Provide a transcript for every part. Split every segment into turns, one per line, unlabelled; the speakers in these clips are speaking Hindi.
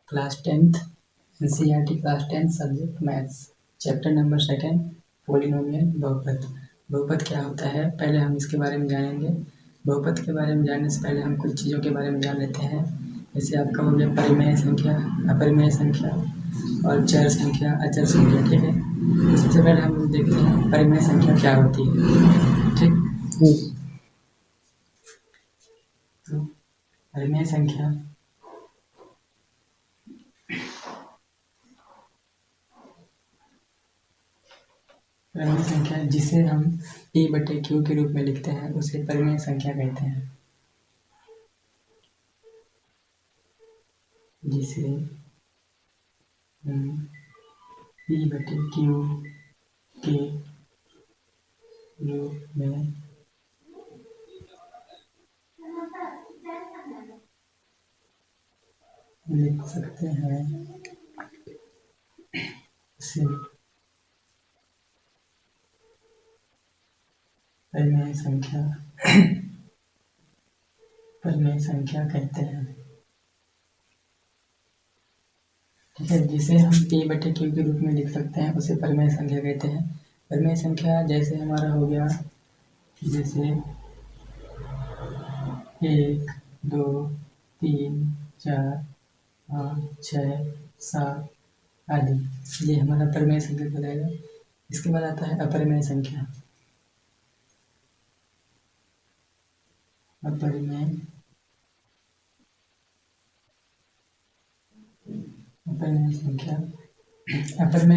Class 10th NCERT class 10 subject maths chapter number 2 polynomial बहुपद। बहुपद क्या होता है पहले हम इसके बारे में जानेंगे। बहुपद के बारे में जानने से पहले हम कुछ चीज़ों के बारे में जान लेते हैं। जैसे आपका हो गया परिमेय संख्या, अपरिमेय संख्या और चर संख्या, अचर संख्या। ठीक है, तो सबसे पहले हम लोग देखते हैं परिमेय संख्या क्या होती है। ठीक, तो परिमेय संख्या परिमेय संख्या जिसे हम P/Q के रूप में लिखते हैं उसे परिमेय संख्या कहते हैं। जिसे हम P/Q के रूप में लिख सकते हैं उसे परिमेय संख्या कहते हैं। ठीक है, जिसे हम P/Q के रूप में लिख सकते हैं उसे परिमेय संख्या कहते हैं। परिमेय संख्या जैसे हमारा हो गया, जैसे 1 2 3 4 5 6 7 आदि, ये हमारा परिमेय संख्या कहलाएगा। इसके बाद आता है अपरिमेय संख्या। अपरिमेय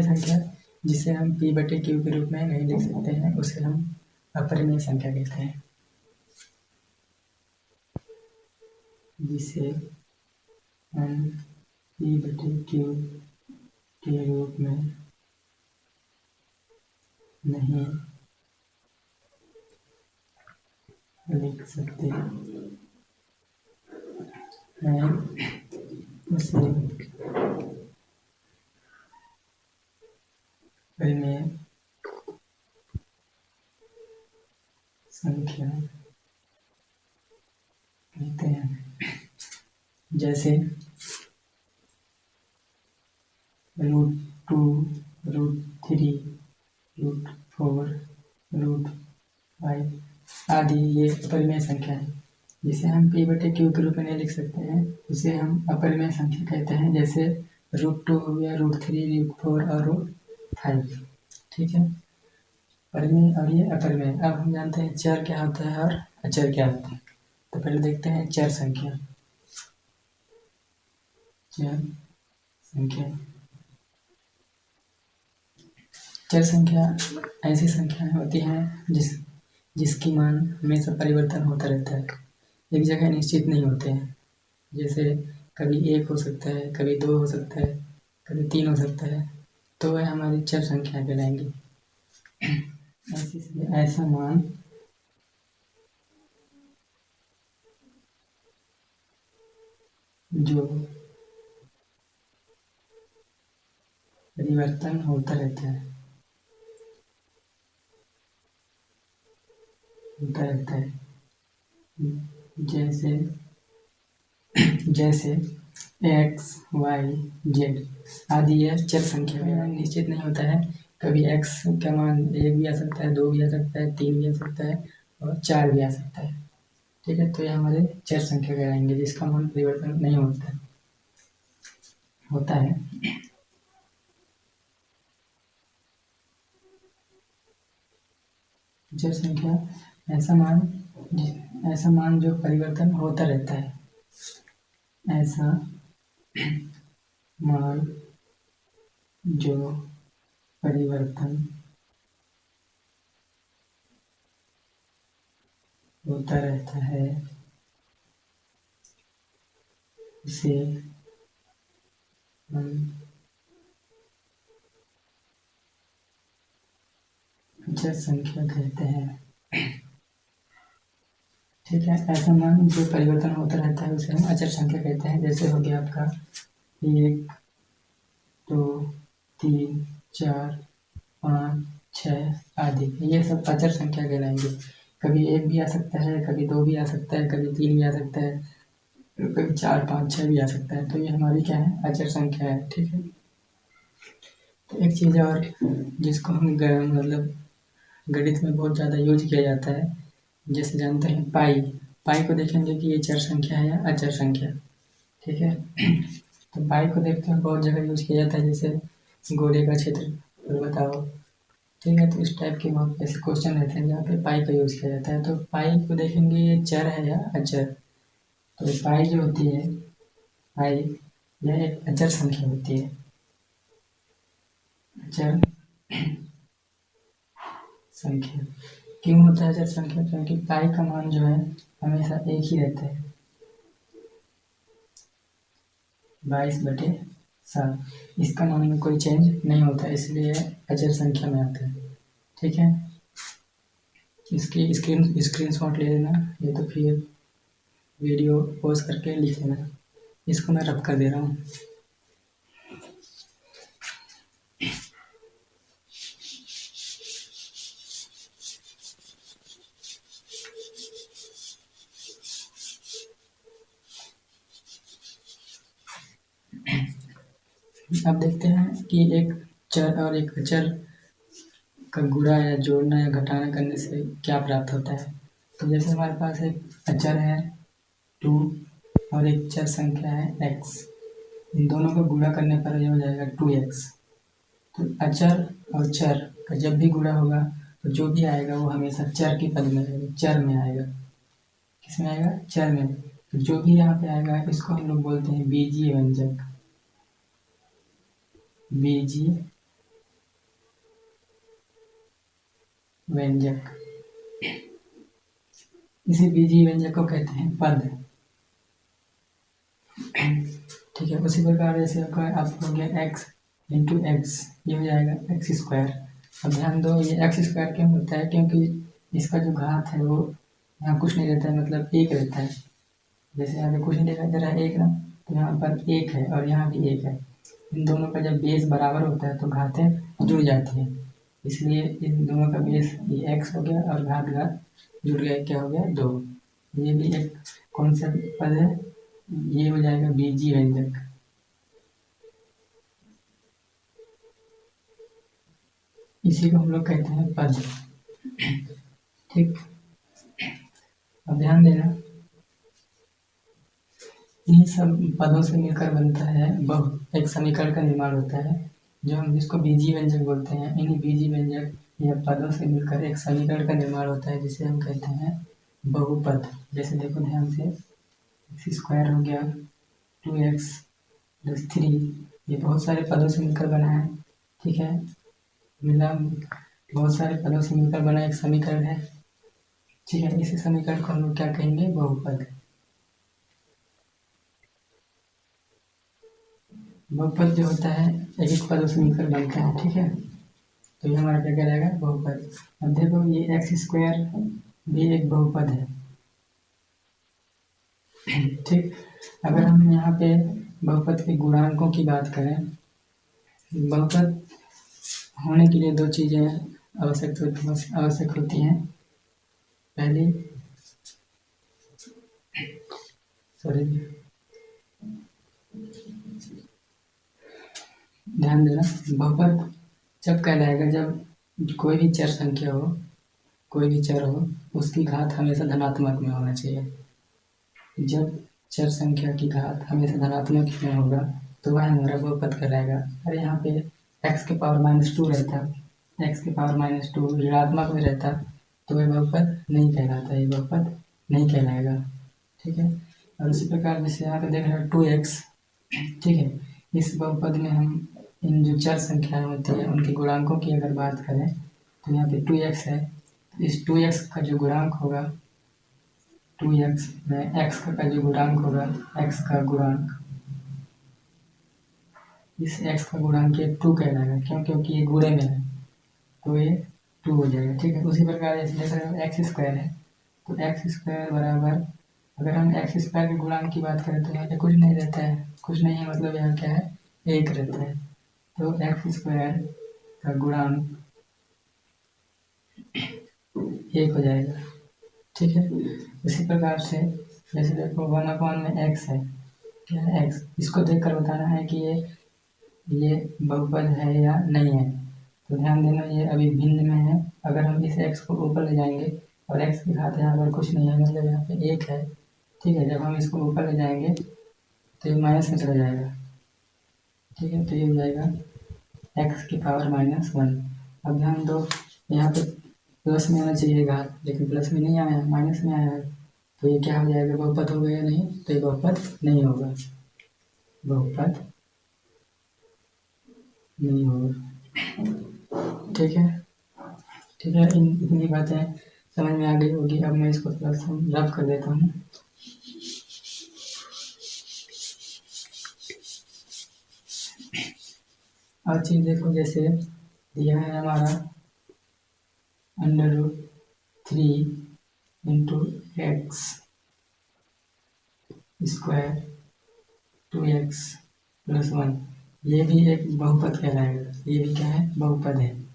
संख्या जिसे हम P/Q के रूप में नहीं लिख सकते हैं उसे हम अपरिमेय संख्या कहते हैं। जिसे हम P/Q के रूप में नहीं लिख सकते हैं उसे परिमेय संख्या कहते हैं। जैसे √2 √3 √4 √5 आदि ये अपरिमेय संख्या है। जिसे हम P/Q के रूप में नहीं लिख सकते हैं उसे हम अपरिमेय संख्या कहते हैं। जैसे √2 हो गया, √3 √4 और √5। ठीक है, परिमेय और ये अपरिमेय। अब हम जानते हैं चर क्या होता है और अचर क्या होता है। तो पहले देखते हैं चर संख्या। चर संख्या ऐसी संख्याएं होती हैं जिसकी मान हमेशा परिवर्तन होता रहता है, एक जगह निश्चित नहीं होते हैं। जैसे कभी 1 हो सकता है, कभी 2 हो सकता है, कभी 3 हो सकता है, तो वह हमारी चर संख्या कहलाएंगी। ऐसा मान जो परिवर्तन होता रहता है जैसे x, y, z आदि यह चर संख्या में निश्चित नहीं होता है। कभी x का मान 1 भी आ सकता है, 2 भी आ सकता है, 3 भी आ सकता है और 4 भी आ सकता है। ठीक है, तो ये हमारे चर संख्या कहलाएंगे जिसका मान परिवर्तन नहीं होता है। चर संख्या ऐसा मान जो परिवर्तन होता रहता है। ऐसा मान जो परिवर्तन होता रहता है उसे हम चर संख्या कहते हैं। ठीक है, ऐसा मान जो परिवर्तन होता रहता है उसे हम अचर संख्या कहते हैं। जैसे हो गया आपका 1 2 3 4 5 6 आदि, ये सब अचर संख्या कहलाएंगे। कभी 1 भी आ सकता है, कभी 2 भी आ सकता है, कभी 3 भी आ सकता है, कभी 4, 5, 6 भी आ सकता है। तो ये हमारी क्या है, अचर संख्या है। ठीक है। तो एक चीज़ और जिसको हम मतलब गणित में बहुत ज़्यादा यूज किया जाता है, जैसे जानते हैं पाई। पाई को देखेंगे कि ये चर संख्या है या अचर संख्या। ठीक है। तो पाई को देखते हैं बहुत जगह यूज किया जाता है, जैसे गोले का क्षेत्र बताओ। ठीक है। तो इस टाइप के बहुत ऐसे क्वेश्चन रहते हैं जहाँ पे पाई का यूज किया जाता है। तो पाई को देखेंगे ये चर है या अचर। तो पाई जो होती है, पाई यह एक अचर संख्या होती है। अचर संख्या क्यों होता है अचर संख्या? क्योंकि पाई का मान जो है हमेशा एक ही रहता है, 22/7। इसका मान में कोई चेंज नहीं होता, इसलिए अचर संख्या में आता है। ठीक है। इसकी स्क्रीनशॉट ले लेना, ये तो फिर वीडियो पॉज करके लिख लेना। इसको मैं रब कर दे रहा हूँ। अब देखते हैं कि एक चर और एक अचर का गुणा या जोड़ना या घटाना करने से क्या प्राप्त होता है। तो जैसे हमारे पास एक अचर है 2 और एक चर संख्या है x, इन दोनों को गुणा करने पर ये हो जाएगा 2x। तो अचर और चर का जब भी गुणा होगा तो जो भी आएगा वो हमेशा चर के पद में आएगा, चर में आएगा। किस में आएगा? चर में। तो जो भी यहाँ पे आएगा इसको हम लोग बोलते हैं बीजीय व्यंजक। बीजीय व्यंजक, इसी बीजीय व्यंजक को कहते हैं पद। ठीक है। उसी प्रकार जैसे आपको हो गया x इंटू एक्स, ये हो जाएगा x²। अब ध्यान दो, ये x² क्यों होता है? क्योंकि इसका जो घात है वो यहाँ कुछ नहीं रहता है, मतलब एक रहता है। जैसे यहाँ पे कुछ नहीं दिखाई दे रहा है एक ना, तो यहाँ पर एक है और यहाँ भी एक है। इन दोनों का जब बेस बराबर होता है तो घातें जुड़ जाती हैं, इसलिए इन दोनों का बेस ये x हो गया और घात जुड़ गया, क्या हो गया? 2। ये भी एक कौन सा पद है? ये हो जाएगा बीजीय व्यंजक। इसी को हम लोग कहते हैं पद। ठीक। अब ध्यान देना, इन सब पदों से मिलकर बनता है एक समीकरण का निर्माण होता है, जो हम जिसको बीजीय व्यंजक बोलते हैं। इन्हीं बीजीय व्यंजक या पदों से मिलकर एक समीकरण का निर्माण होता है, जिसे हम कहते हैं बहुपद। जैसे देखो ध्यान से, x² हो गया 2x + 3, ये बहुत सारे पदों से मिलकर बना है। ठीक है। मिला बहुत सारे पदों से मिलकर बना एक समीकरण है। ठीक है। इसी समीकरण को हम लोग क्या कहेंगे? बहुपद। बहुपद जो होता है एक एक पदों से मिलकर बनता है। ठीक है। तो ये हमारा क्या कहलाएगा? बहुपद। अब देखो ये x² भी एक बहुपद है। ठीक। अगर हम यहाँ पे बहुपद के गुणांकों की बात करें, बहुपद होने के लिए दो चीज़ें आवश्यक होती हैं। पहली, ध्यान देना, बहुपद जब कहलाएगा जब कोई भी चर संख्या हो, कोई भी चर हो, उसकी घात हमेशा धनात्मक में होना चाहिए। जब चर संख्या की घात हमेशा धनात्मक में होगा तो वह हमारा बहुपद कहलाएगा। अरे यहाँ पे x⁻² रहता, x⁻² ऋणात्मक में रहता तो वह बहुपद नहीं कहलाता, ये बहुपद नहीं कहलाएगा। ठीक है। और उसी प्रकार जैसे यहाँ पे देख रहे हैं 2x। ठीक है। इस बहुपद में हम इन जो चर संख्याएं होती हैं उनके गुणांकों की अगर बात करें तो यहाँ पे 2x है, तो इस 2x का जो गुणांक होगा, 2x में x का जो गुणांक होगा, x का गुणांक, इस x का गुणांक ये 2 कहलाएगा। क्यों? क्योंकि ये गुणे में है तो ये 2 हो जाएगा। ठीक है। उसी प्रकार जैसे देख रहे हो x² है, तो x² बराबर, अगर हम x² के गुणांक की बात करें तो यहाँ पे कुछ नहीं रहता है, कुछ नहीं है, मतलब यहाँ क्या है? 1 रहता है। तो x² का गुणांक 1 हो जाएगा। ठीक है। इसी प्रकार से जैसे देखो 1 में x है, क्या है x, इसको देखकर बताना है कि ये बहुपद है या नहीं है। तो ध्यान देना ये अभी भिन्न में है। अगर हम इस x को ऊपर ले जाएंगे और x के साथ यहाँ पर कुछ नहीं है, मतलब यहाँ पे 1 है, ठीक है। जब हम इसको ऊपर ले जाएंगे तो ये माइनस में चला जाएगा, ठीक है। तो ये हो जाएगा x⁻−1। अब ध्यान दो, यहाँ पे प्लस में आना चाहिए घात, लेकिन प्लस में नहीं आया है, माइनस में आया है। तो ये क्या हो जाएगा, बहुपद होगा या नहीं? तो ये बहुपद नहीं होगा, बहुपद नहीं होगा, ठीक है। ठीक है, इतनी बातें समझ में आ गई होगी। अब मैं इसको थोड़ा सा रब कर देता हूँ। और चीज़ देखो, जैसे दिया है हमारा √3 × x² 2x + 1, ये भी एक बहुपद कहलाएगा। ये भी क्या है, बहुपद है,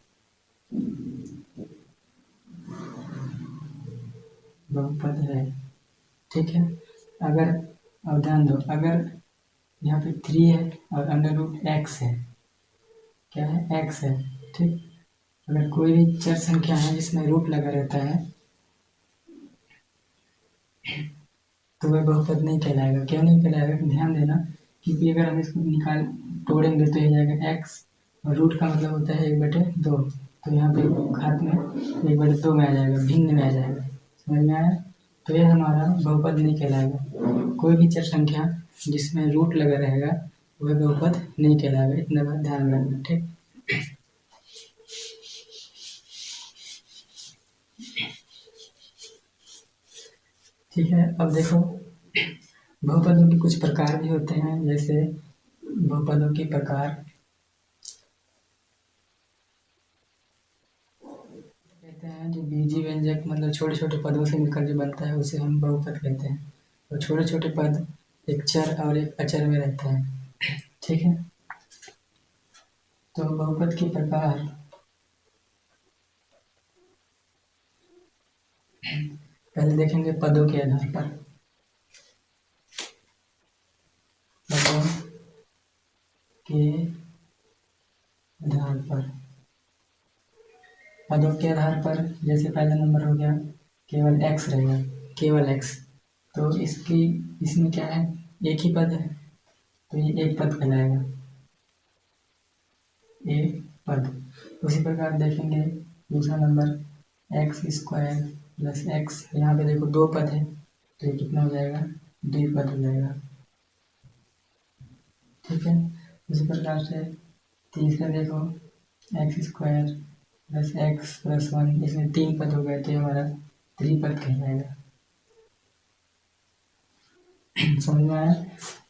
बहुपद है, ठीक है। अगर, और ध्यान दो, अगर यहाँ पे 3 है और √x है, क्या है, x है, ठीक। अगर कोई भी चर संख्या है जिसमें रूट लगा रहता है तो वह बहुपद नहीं कहलाएगा। क्यों नहीं कहलाएगा, ध्यान देना, क्योंकि अगर हम इसको तोड़ेंगे तो ये जाएगा x, और रूट का मतलब होता है 1/2, तो यहाँ पे घात में 1/2 में आ जाएगा, भिन्न में आ जाएगा। समझ में आया? तो ये हमारा बहुपद नहीं कहलाएगा। कोई भी चर संख्या जिसमें रूट लगा रहेगा वह बहुपद नहीं कहलाएगा, इतना बात ध्यान रखना, ठीक। ठीक है, अब देखो बहुपदों के कुछ प्रकार भी होते हैं। जैसे बहुपदों के प्रकार कहते हैं, जो बीजी व्यंजक मतलब छोटे छोटे पदों से मिलकर जो बनता है उसे हम बहुपद कहते हैं। और छोटे छोटे पद एक चर और एक अचर में रहते हैं, ठीक है। तो बहुपद के प्रकार, पहले देखेंगे पदों के आधार पर। पदों के आधार पर, पदों के आधार पर जैसे पहला नंबर हो गया केवल x रहेगा, केवल x। तो इसमें क्या है, एक ही पद है, तो ये एक पद कहलाएगा, एक पद। उसी प्रकार देखेंगे दूसरा नंबर x² + x, यहाँ पे देखो 2 पद है, तो ये कितना हो जाएगा, द्विपद हो जाएगा, ठीक है। उसी प्रकार से तीसरा देखो x² + x + 1, इसमें 3 पद हो गए, तो ये हमारा त्रिपद कहलाएगा। समझ में आया?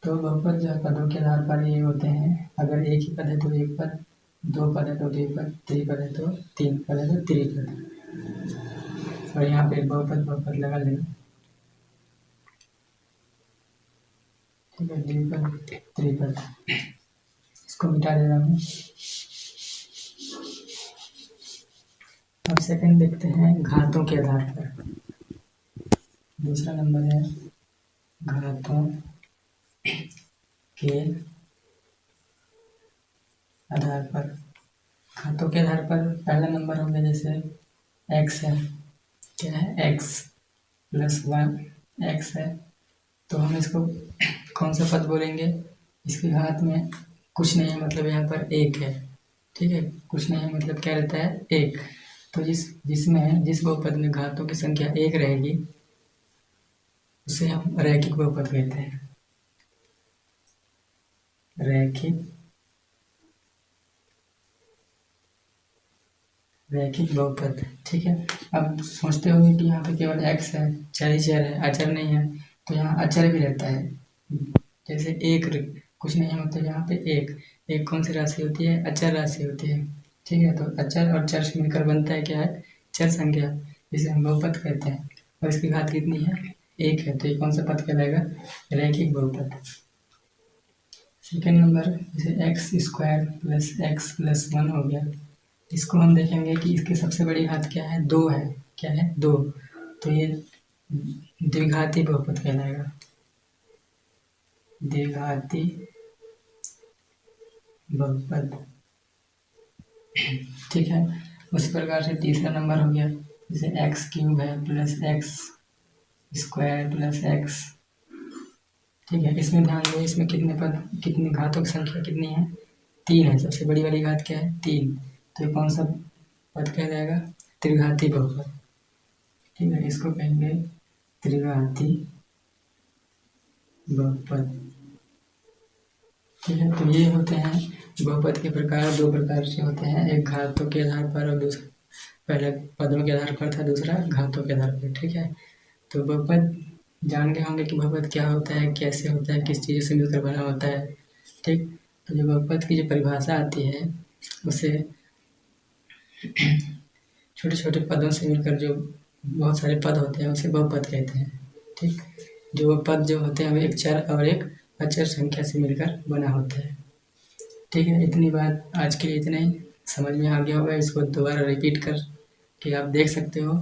तो बहुपद जो पदों के आधार पर ये होते हैं। अगर एक ही पद है तो एक पद, 2 पद है तो द्विपद, त्रिपद है तो 3 पद है तो त्रिपद। और यहाँ पे बहुपद लगा लेना, ठीक है, द्विपद त्रिपद। इसको मिटा दे रहा हूँ। अब सेकंड देखते हैं घातों के आधार पर। दूसरा नंबर है घातों के आधार पर। घातों के आधार पर पहला नंबर हो गया, जैसे x है, क्या है, x + 1, x है, तो हम इसको कौन सा पद बोलेंगे, इसके घात में कुछ नहीं है, मतलब यहाँ पर 1 है, ठीक है। कुछ नहीं है मतलब क्या रहता है, 1। तो जिस बहुपद में घातों की संख्या 1 रहेगी उसे हम रैखिक बहुपद कहते हैं, रैखिक बहुपद, ठीक है। अब सोचते होंगे कि यहाँ पे केवल x है, चर ही चर है, अचर नहीं है, तो यहाँ अचर भी रहता है। जैसे एक कुछ नहीं है, मतलब यहाँ पे एक कौन सी राशि होती है, अचर राशि होती है, ठीक है। तो अचर और चर से मिलकर बनता है क्या है, चर संख्या, जिसे हम बहुपद कहते हैं। और इसकी घात कितनी है, 1 है, तो ये कौन सा पद कहलाएगा, रैखिक बहुपद। सेकेंड नंबर जैसे x² + x + 1 हो गया, इसको हम देखेंगे कि इसकी सबसे बड़ी घात क्या है, 2 है, क्या है, 2। तो ये द्विघाती बहुपद कहलाएगा, द्विघाती बहुपद। ठीक है, उसी प्रकार से तीसरा नंबर हो गया, जैसे एक्स क्यूब है plus x square plus x. ठीक है, इसमें ध्यान दो, इसमें कितने पद, कितनी घातों की संख्या कितनी है, 3 है। सबसे बड़ी वाली घात क्या है, 3। तो ये कौन सा पद कहलाएगा, त्रिघाती बहुपद। ठीक है, इसको कहेंगे त्रिघाती बहुपद। ठीक है, तो ये होते हैं बहुपद के प्रकार, 2 प्रकार से होते हैं, एक घातों के आधार पर और दूसरा, पहले पदों के आधार पर था, दूसरा घातों के आधार पर। ठीक है, तो बहुपद जान गए होंगे कि बहुपद क्या होता है, कैसे होता है, किस चीज़ से मिलकर बना होता है। ठीक, तो जो बहुपद की जो परिभाषा आती है उसे छोटे छोटे पदों से मिलकर जो बहुत सारे पद होते हैं उसे बहुपद कहते हैं। ठीक, जो पद जो होते हैं वे एक चर और एक अचर संख्या से मिलकर बना होता है। ठीक है, इतनी बात आज के लिए इतना ही। समझ में आ गया होगा, इसको दोबारा रिपीट कर के आप देख सकते हो।